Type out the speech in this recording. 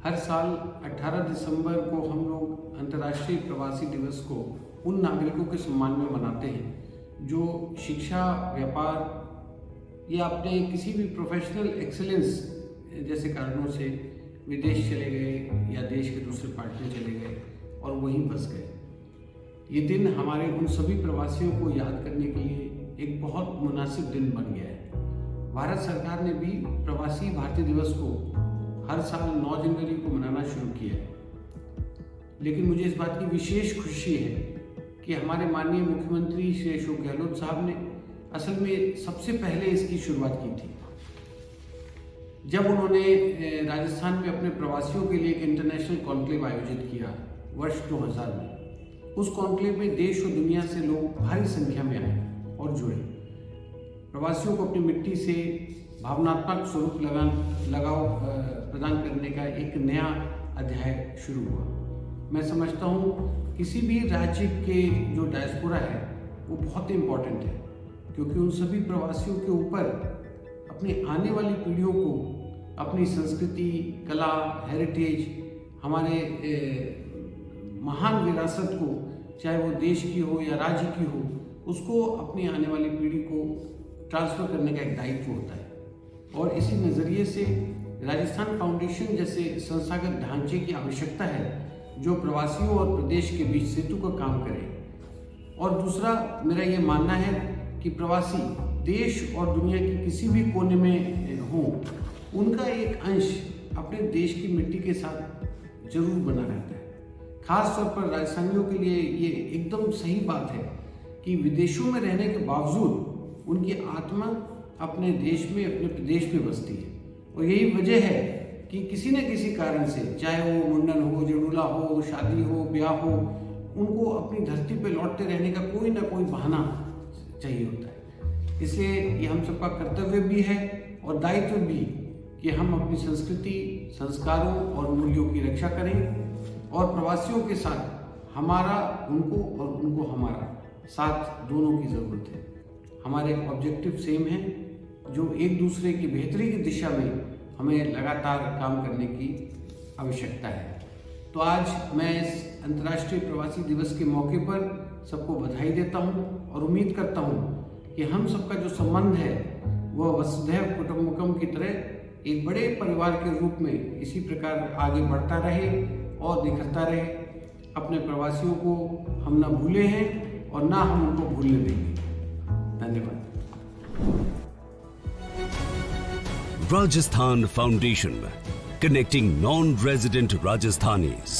हर साल 18 दिसंबर को हम लोग अंतर्राष्ट्रीय प्रवासी दिवस को उन नागरिकों के सम्मान में मनाते हैं जो शिक्षा, व्यापार या अपने किसी भी प्रोफेशनल एक्सेलेंस जैसे कारणों से विदेश चले गए या देश के दूसरे पार्ट में चले गए और वहीं बस गए। ये दिन हमारे उन सभी प्रवासियों को याद करने के लिए एक बहुत मुनासिब दिन बन गया है। भारत सरकार ने भी प्रवासी भारतीय दिवस को हर साल 9 जनवरी को मनाना शुरू किया है। लेकिन मुझे इस बात की विशेष खुशी है कि हमारे माननीय मुख्यमंत्री श्री अशोक गहलोत साहब ने असल में सबसे पहले इसकी शुरुआत की थी। जब उन्होंने राजस्थान में अपने प्रवासियों के लिए एक इंटरनेशनल कॉन्क्लेव आयोजित किया वर्ष 2000 में, उस कॉन्क्लेव में देश और दुनिया से लोग भारी संख्या में आए और जुड़े। प्रवासियों को अपनी मिट्टी से भावनात्मक स्वरूप लगाव प्रदान करने का एक नया अध्याय शुरू हुआ। मैं समझता हूँ किसी भी राज्य के जो डायस्पोरा है वो बहुत इम्पोर्टेंट है, क्योंकि उन सभी प्रवासियों के ऊपर अपनी आने वाली पीढ़ियों को अपनी संस्कृति, कला, हेरिटेज, हमारे महान विरासत को, चाहे वो देश की हो या राज्य की हो, उसको अपनी आने वाली पीढ़ी को ट्रांसफ़र करने का एक दायित्व होता है। और इसी नज़रिए से राजस्थान फाउंडेशन जैसे संस्थागत ढांचे की आवश्यकता है जो प्रवासियों और प्रदेश के बीच सेतु का काम करे। और दूसरा, मेरा ये मानना है कि प्रवासी देश और दुनिया के किसी भी कोने में हों, उनका एक अंश अपने देश की मिट्टी के साथ जरूर बना रहता है। खास तौर पर राजस्थानियों के लिए ये एकदम सही बात है कि विदेशों में रहने के बावजूद उनकी आत्मा अपने देश में, अपने प्रदेश में बसती है। और यही वजह है कि किसी न किसी कारण से, चाहे वो मुंडन हो, जड़ूला हो, शादी हो, ब्याह हो, उनको अपनी धरती पर लौटते रहने का कोई ना कोई बहाना चाहिए होता है। इसलिए ये हम सबका कर्तव्य भी है और दायित्व भी कि हम अपनी संस्कृति, संस्कारों और मूल्यों की रक्षा करें और प्रवासियों के साथ हमारा उनको और उनको हमारा साथ दोनों की ज़रूरत है। हमारे ऑब्जेक्टिव सेम हैं जो एक दूसरे की बेहतरी की दिशा में हमें लगातार काम करने की आवश्यकता है। तो आज मैं इस अंतर्राष्ट्रीय प्रवासी दिवस के मौके पर सबको बधाई देता हूं और उम्मीद करता हूं कि हम सबका जो संबंध है वह वसुधैव कुटुंबकम की तरह एक बड़े परिवार के रूप में इसी प्रकार आगे बढ़ता रहे और निखरता रहे। अपने प्रवासियों को हम ना भूले हैं और ना हम उनको भूलने देंगे। धन्यवाद। Rajasthan Foundation, connecting non-resident Rajasthanis.